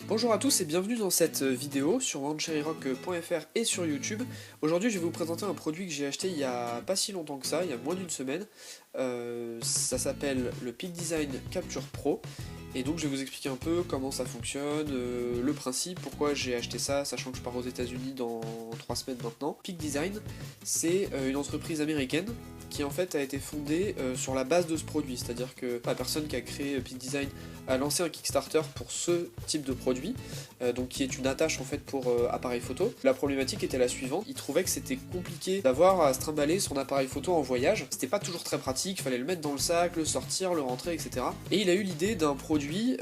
Bonjour à tous et bienvenue dans cette vidéo sur OneCherryRock.fr et sur YouTube. Aujourd'hui je vais vous présenter un produit que j'ai acheté il y a pas si longtemps que ça, il y a moins d'une semaine. Ça s'appelle le Peak Design Capture Pro. Et donc je vais vous expliquer un peu comment ça fonctionne, le principe, pourquoi j'ai acheté ça, sachant que je pars aux États-Unis dans 3 semaines maintenant. Peak Design, c'est une entreprise américaine qui en fait a été fondée sur la base de ce produit, c'est-à-dire que la personne qui a créé Peak Design a lancé un Kickstarter pour ce type de produit, donc qui est une attache en fait pour appareil photo. La problématique était la suivante, il trouvait que c'était compliqué d'avoir à se trimballer son appareil photo en voyage, c'était pas toujours très pratique, il fallait le mettre dans le sac, le sortir, le rentrer, etc. Et il a eu l'idée d'un produit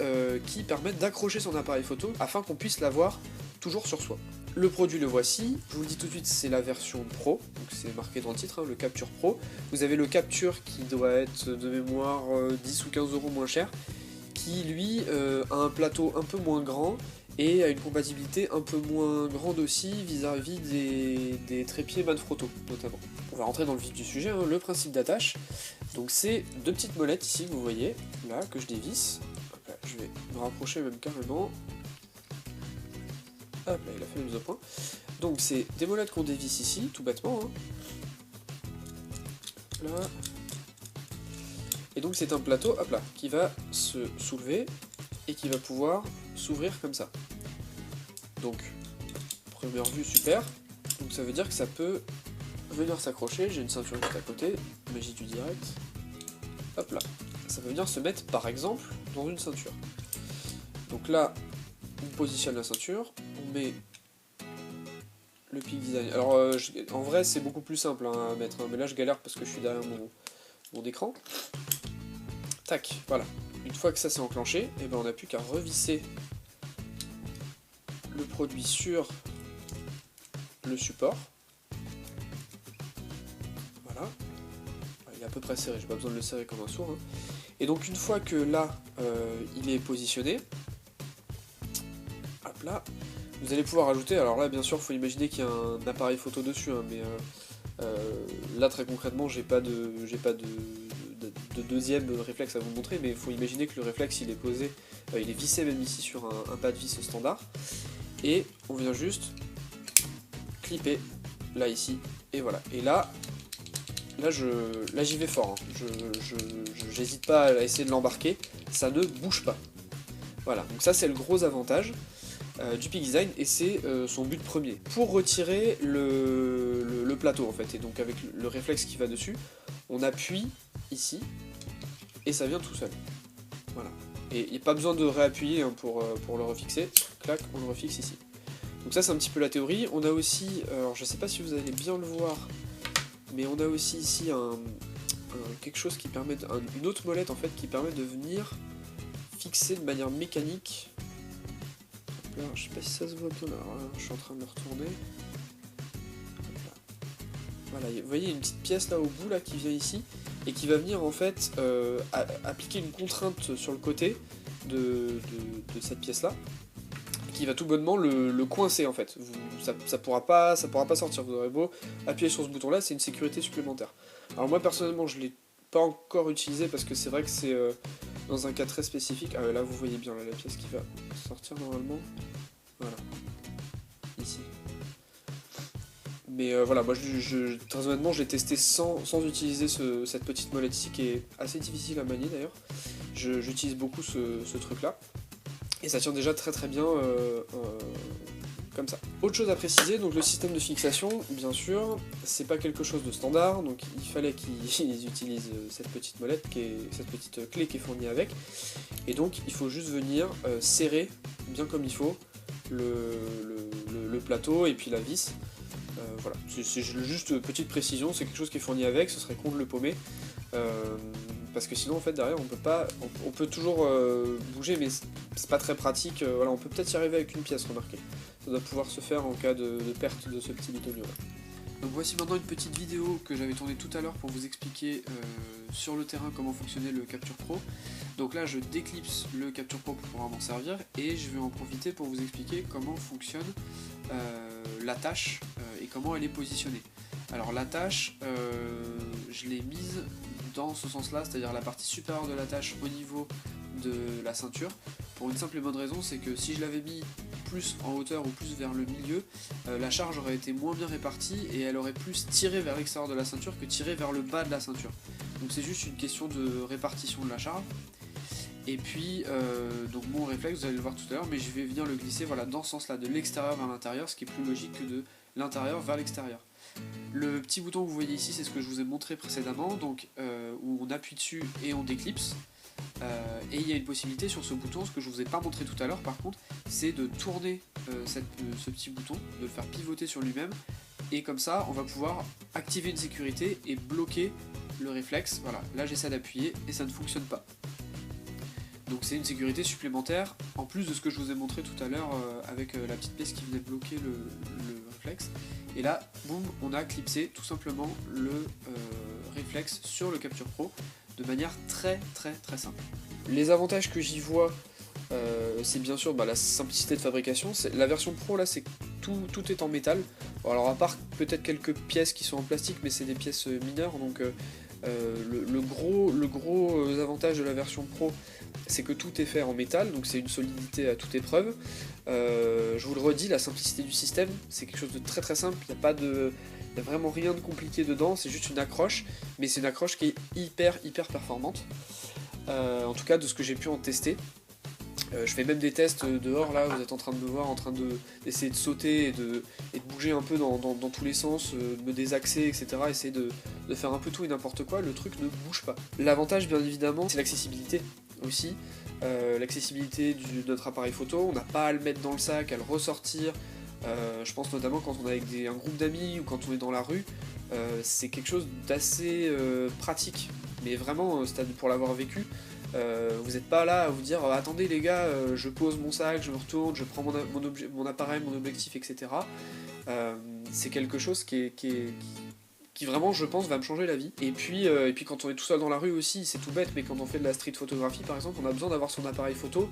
qui permette d'accrocher son appareil photo afin qu'on puisse l'avoir toujours sur soi. Le produit le voici, je vous le dis tout de suite, c'est la version Pro, donc c'est marqué dans le titre, hein, le Capture Pro. Vous avez le Capture qui doit être de mémoire 10 ou 15 euros moins cher, qui lui a un plateau un peu moins grand et a une compatibilité un peu moins grande aussi vis-à-vis des trépieds Manfrotto notamment. On va rentrer dans le vif du sujet, hein, le principe d'attache. Donc c'est deux petites molettes ici que vous voyez, là, que je dévisse. Hop là, je vais me rapprocher même carrément. Hop là, il a fait la mise au point. Donc c'est des molettes qu'on dévisse ici, tout bêtement. Hein. Là. Et donc c'est un plateau, hop là, qui va se soulever et qui va pouvoir s'ouvrir comme ça. Donc, première vue, super. Donc ça veut dire que ça peut venir s'accrocher, j'ai une ceinture juste à côté, magie du direct. Hop là, ça peut venir se mettre par exemple dans une ceinture. Donc là, on positionne la ceinture, on met le Peak Design. Alors en vrai c'est beaucoup plus simple hein, à mettre, hein, mais là je galère parce que je suis derrière mon écran. Tac, voilà. Une fois que ça s'est enclenché, et ben on n'a plus qu'à revisser le produit sur le support. Voilà. Il est à peu près serré, j'ai pas besoin de le serrer comme un sourd. Hein. Et donc une fois que là, il est positionné, hop là, vous allez pouvoir ajouter, alors là bien sûr il faut imaginer qu'il y a un appareil photo dessus, hein, mais là très concrètement j'ai pas de deuxième réflexe à vous montrer, mais il faut imaginer que le réflexe il est posé, il est vissé même ici sur un pas de vis standard, et on vient juste clipper là ici, et voilà. Et là j'y vais fort, hein. J'hésite pas à essayer de l'embarquer, ça ne bouge pas. Voilà, donc ça c'est le gros avantage du Peak Design, et c'est son but premier. Pour retirer le plateau en fait, et donc avec le réflexe qui va dessus, on appuie ici, et ça vient tout seul. Voilà. Et il n'y a pas besoin de réappuyer hein, pour le refixer, clac, on le refixe ici. Donc ça c'est un petit peu la théorie. On a aussi, alors je sais pas si vous allez bien le voir, mais on a aussi ici quelque chose qui permet, une autre molette en fait qui permet de venir fixer de manière mécanique. Là, je sais pas si ça se voit bien, alors là, je suis en train de le retourner. Voilà, vous voyez une petite pièce là au bout là qui vient ici et qui va venir en fait appliquer une contrainte sur le côté de cette pièce là, qui va tout bonnement le coincer en fait. Ça pourra pas sortir, vous aurez beau appuyer sur ce bouton là, c'est une sécurité supplémentaire. Alors moi personnellement je l'ai pas encore utilisé parce que c'est vrai que c'est dans un cas très spécifique. Ah là vous voyez bien là, la pièce qui va sortir normalement. Voilà. Ici. Mais voilà, moi très honnêtement je l'ai testé sans utiliser cette petite molette ici qui est assez difficile à manier d'ailleurs. J'utilise beaucoup ce truc là. Et ça tient déjà très très bien comme ça. Autre chose à préciser, donc le système de fixation, bien sûr, c'est pas quelque chose de standard, donc il fallait qu'ils utilisent cette petite molette, cette petite clé qui est fournie avec, et donc il faut juste venir serrer bien comme il faut le plateau et puis la vis. Voilà, c'est juste petite précision, c'est quelque chose qui est fourni avec, ce serait con de le paumer. Parce que sinon en fait derrière on peut toujours bouger, mais c'est pas très pratique. Voilà, on peut peut-être y arriver avec une pièce, remarquez. Ça doit pouvoir se faire en cas de perte de ce petit bitonio là. Donc voici maintenant une petite vidéo que j'avais tournée tout à l'heure pour vous expliquer sur le terrain comment fonctionnait le Capture Pro. Donc là je déclipse le Capture Pro pour pouvoir m'en servir, et je vais en profiter pour vous expliquer comment fonctionne l'attache et comment elle est positionnée. Alors l'attache, je l'ai mise dans ce sens là, c'est-à-dire la partie supérieure de l'attache au niveau de la ceinture, pour une simple et bonne raison, c'est que si je l'avais mis plus en hauteur ou plus vers le milieu, la charge aurait été moins bien répartie et elle aurait plus tiré vers l'extérieur de la ceinture que tiré vers le bas de la ceinture. Donc c'est juste une question de répartition de la charge. Et puis, donc mon réflexe, vous allez le voir tout à l'heure, mais je vais venir le glisser voilà, dans ce sens-là, de l'extérieur vers l'intérieur, ce qui est plus logique que de l'intérieur vers l'extérieur. Le petit bouton que vous voyez ici, c'est ce que je vous ai montré précédemment, donc où on appuie dessus et on déclipse. Et il y a une possibilité sur ce bouton, ce que je vous ai pas montré tout à l'heure par contre, c'est de tourner ce petit bouton, de le faire pivoter sur lui-même, et comme ça on va pouvoir activer une sécurité et bloquer le réflexe. Voilà, là j'essaie d'appuyer et ça ne fonctionne pas. Donc c'est une sécurité supplémentaire, en plus de ce que je vous ai montré tout à l'heure avec la petite pièce qui venait bloquer le réflexe. Et là, boum, on a clipsé tout simplement le réflexe sur le Capture Pro de manière très simple. Les avantages que j'y vois, c'est bien sûr la simplicité de fabrication. La version Pro là, c'est tout est en métal. Bon, alors à part peut-être quelques pièces qui sont en plastique, mais c'est des pièces mineures, donc le gros avantage de la version Pro, c'est que tout est fait en métal, donc c'est une solidité à toute épreuve. Je vous le redis, la simplicité du système, c'est quelque chose de très simple, il n'y a vraiment rien de compliqué dedans, c'est juste une accroche, mais c'est une accroche qui est hyper performante, en tout cas de ce que j'ai pu en tester. Je fais même des tests dehors, là, vous êtes en train de me voir, en train d'essayer de sauter et de bouger un peu dans tous les sens, de me désaxer, etc. Essayer de faire un peu tout et n'importe quoi, le truc ne bouge pas. L'avantage, bien évidemment, c'est l'accessibilité aussi. L'accessibilité de notre appareil photo, on n'a pas à le mettre dans le sac, à le ressortir. Je pense notamment quand on est avec un groupe d'amis ou quand on est dans la rue, c'est quelque chose d'assez pratique, mais vraiment, pour l'avoir vécu. Vous n'êtes pas là à vous dire attendez les gars, je pose mon sac, je me retourne, je prends mon appareil, mon objectif, etc. C'est quelque chose qui vraiment, je pense, va me changer la vie. Et puis quand on est tout seul dans la rue aussi, c'est tout bête, mais quand on fait de la street photographie par exemple, on a besoin d'avoir son appareil photo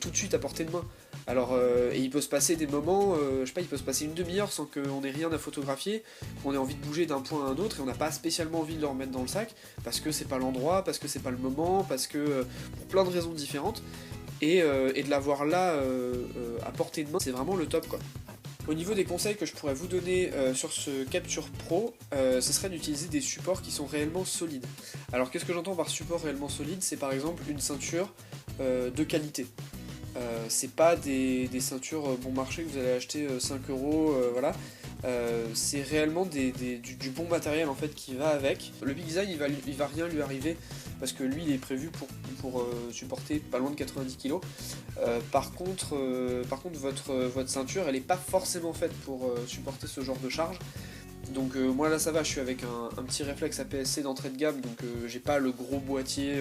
tout de suite à portée de main. Alors, et il peut se passer des moments, je sais pas, il peut se passer une demi-heure sans qu'on ait rien à photographier, qu'on ait envie de bouger d'un point à un autre et on n'a pas spécialement envie de le remettre dans le sac parce que c'est pas l'endroit, parce que c'est pas le moment, parce que pour plein de raisons différentes. Et de l'avoir là à portée de main, c'est vraiment le top quoi. Au niveau des conseils que je pourrais vous donner sur ce Capture Pro, ce serait d'utiliser des supports qui sont réellement solides. Alors qu'est-ce que j'entends par support réellement solide? C'est par exemple une ceinture de qualité. C'est pas des ceintures bon marché que vous allez acheter 5 euros, voilà. C'est réellement du bon matériel en fait qui va avec. Le Big Design il va rien lui arriver parce que lui il est prévu pour supporter pas loin de 90 kg. Par contre votre ceinture elle est pas forcément faite pour supporter ce genre de charge. Donc moi là ça va, je suis avec un petit réflexe APS-C d'entrée de gamme, donc j'ai pas le gros boîtier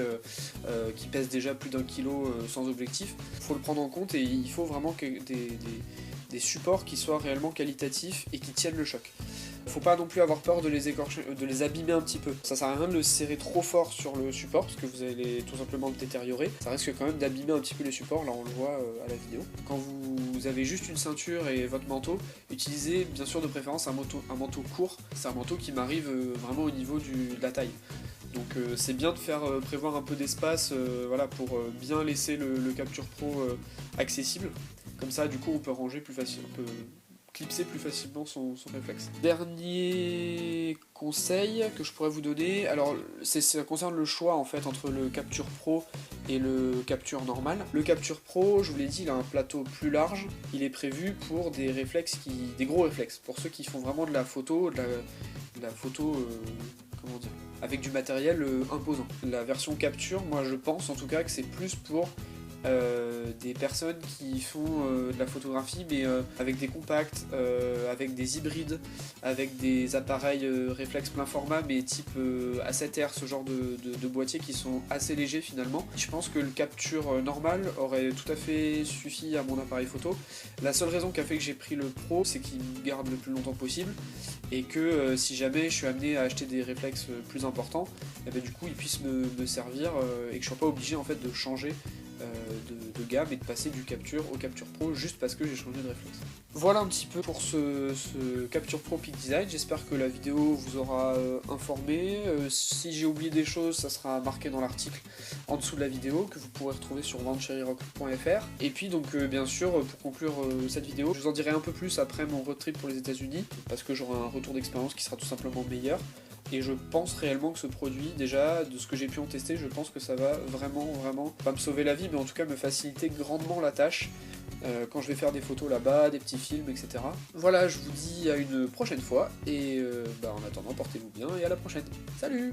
qui pèse déjà plus d'1 kg sans objectif. Il faut le prendre en compte et il faut vraiment des supports qui soient réellement qualitatifs et qui tiennent le choc. Faut pas non plus avoir peur de les écorcher, de les abîmer un petit peu. Ça sert à rien de le serrer trop fort sur le support parce que vous allez tout simplement le détériorer. Ça risque quand même d'abîmer un petit peu les supports, là on le voit à la vidéo. Quand vous avez juste une ceinture et votre manteau, utilisez bien sûr de préférence un manteau court. C'est un manteau qui m'arrive vraiment au niveau de la taille. Donc c'est bien de faire prévoir un peu d'espace voilà, pour bien laisser le Capture Pro accessible. Comme ça du coup on peut ranger plus facilement, on peut clipser plus facilement son réflexe. Dernier conseil que je pourrais vous donner, alors ça concerne le choix en fait entre le Capture Pro et le Capture normal. Le Capture Pro, je vous l'ai dit, il a un plateau plus large, il est prévu pour des gros réflexes, pour ceux qui font vraiment de la photo, comment dire, avec du matériel imposant. La version Capture, moi je pense en tout cas que c'est plus pour des personnes qui font de la photographie mais avec des compacts, avec des hybrides, avec des appareils réflexe plein format mais type A7R, ce genre de boîtiers qui sont assez légers finalement. Je pense que le Capture normal aurait tout à fait suffi à mon appareil photo. La seule raison qui a fait que j'ai pris le Pro, c'est qu'il me garde le plus longtemps possible et que si jamais je suis amené à acheter des réflexes plus importants, et ben, du coup ils puissent me servir et que je sois pas obligé en fait de changer de gamme et de passer du Capture au Capture Pro juste parce que j'ai changé de réflexe. Voilà un petit peu pour ce Capture Pro Peak Design, j'espère que la vidéo vous aura informé. Si j'ai oublié des choses, ça sera marqué dans l'article en dessous de la vidéo que vous pourrez retrouver sur VentCherryRock.fr. Et puis donc bien sûr, pour conclure cette vidéo, je vous en dirai un peu plus après mon road trip pour les États-Unis parce que j'aurai un retour d'expérience qui sera tout simplement meilleur. Et je pense réellement que ce produit, déjà, de ce que j'ai pu en tester, je pense que ça va vraiment, pas me sauver la vie, mais en tout cas me faciliter grandement la tâche quand je vais faire des photos là-bas, des petits films, etc. Voilà, je vous dis à une prochaine fois, et en attendant, portez-vous bien, et à la prochaine. Salut!